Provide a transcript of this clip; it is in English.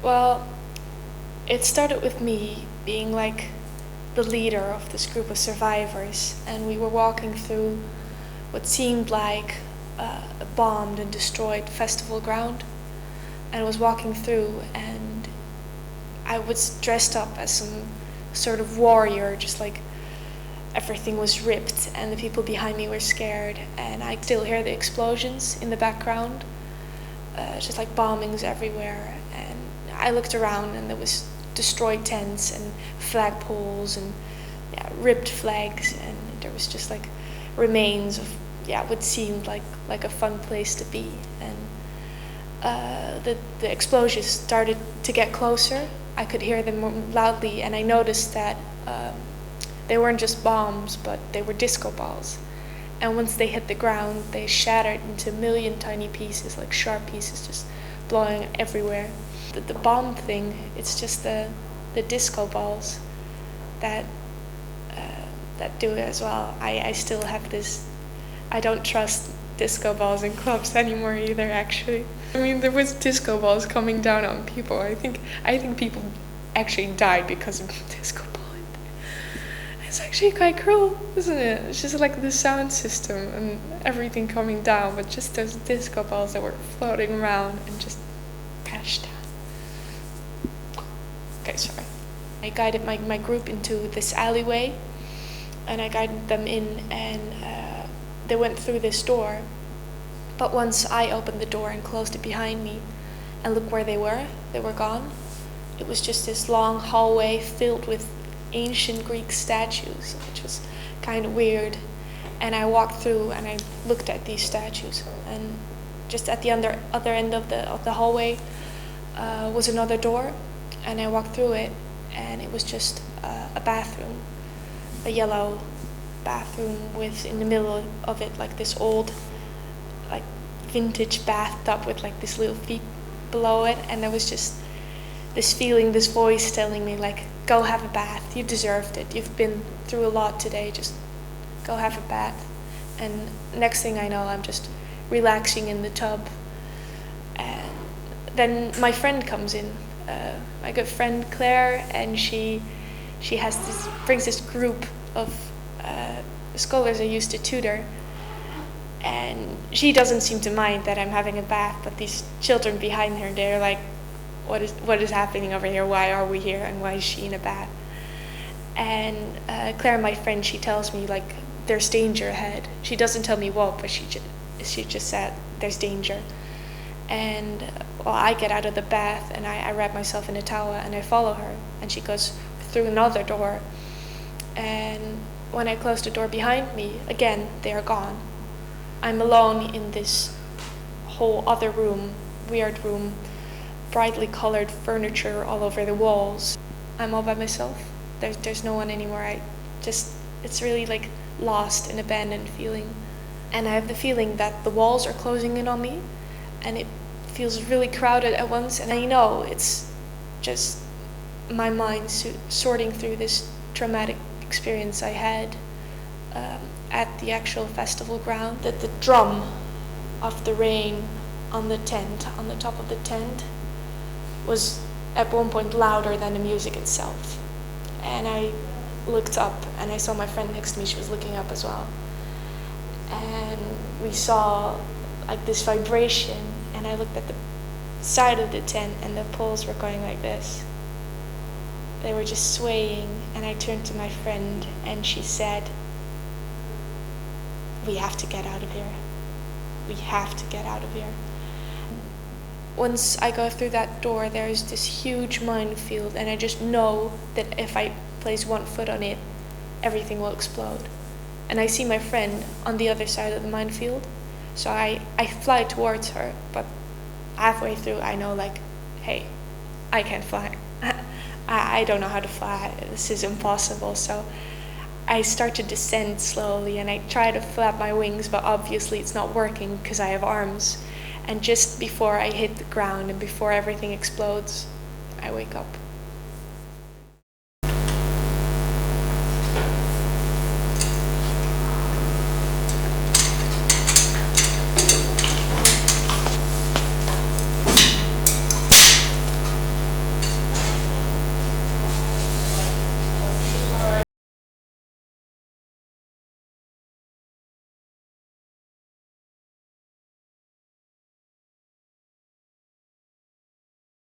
Well, it started with me being like the leader of this group of survivors, and we were walking through what seemed like a bombed and destroyed festival ground. And I was walking through, and I was dressed up as some sort of warrior, just like everything was ripped, and the people behind me were scared, and I still hear the explosions in the background, just like bombings everywhere. And I looked around, and there was destroyed tents and flagpoles and ripped flags, and there was just like remains of what seemed like a fun place to be. And the explosions started to get closer. I could hear them more loudly, and I noticed that they weren't just bombs, but they were disco balls. And once they hit the ground, they shattered into a million tiny pieces, like sharp pieces, just blowing everywhere. The bomb thing, it's just the disco balls that do it as well. I still have this. I don't trust disco balls in clubs anymore either, actually. I mean, there was disco balls coming down on people. I think people actually died because of disco balling. It's actually quite cruel, isn't it? It's just like the sound system and everything coming down, but just those disco balls that were floating around and just crashed down. Okay, sorry. I guided my group into this alleyway, and I guided them in, and they went through this door. But once I opened the door and closed it behind me, and look where they were gone. It was just this long hallway filled with ancient Greek statues, which was kind of weird. And I walked through and I looked at these statues, and just at the other end of the hallway was another door, and I walked through it, and it was just a bathroom, a yellow bathroom with in the middle of it like this old, like vintage bathtub with like this little feet below it, and there was just this feeling, this voice telling me like, go have a bath, you deserved it, you've been through a lot today, just go have a bath. And next thing I know, I'm just relaxing in the tub, and then my friend comes in, my good friend Claire, and she brings this group of scholars I used to tutor, and she doesn't seem to mind that I'm having a bath, but these children behind her, they're like, what is happening over here? Why are we here? And why is she in a bath? And Claire, my friend, she tells me like there's danger ahead. She doesn't tell me what, but she just said there's danger. And I get out of the bath and I wrap myself in a towel and I follow her, and she goes through another door. And when I close the door behind me, again they are gone. I'm alone in this whole other room, weird room, brightly colored furniture all over the walls. I'm all by myself. There's no one anymore. It's really like lost and abandoned feeling. And I have the feeling that the walls are closing in on me, and it feels really crowded at once. And I know it's just my mind sorting through this traumatic experience I had at the actual festival ground. That the drum of the rain on the top of the tent, was at one point louder than the music itself. And I looked up and I saw my friend next to me, she was looking up as well. And we saw like this vibration, and I looked at the side of the tent and the poles were going like this. They were just swaying, and I turned to my friend and she said, we have to get out of here. We have to get out of here. Once I go through that door, there's this huge minefield, and I just know that if I place one foot on it, everything will explode. And I see my friend on the other side of the minefield, so I fly towards her, but halfway through I know like, hey, I can't fly. I don't know how to fly, this is impossible. So I start to descend slowly, and I try to flap my wings, but obviously it's not working because I have arms. And just before I hit the ground and before everything explodes, I wake up.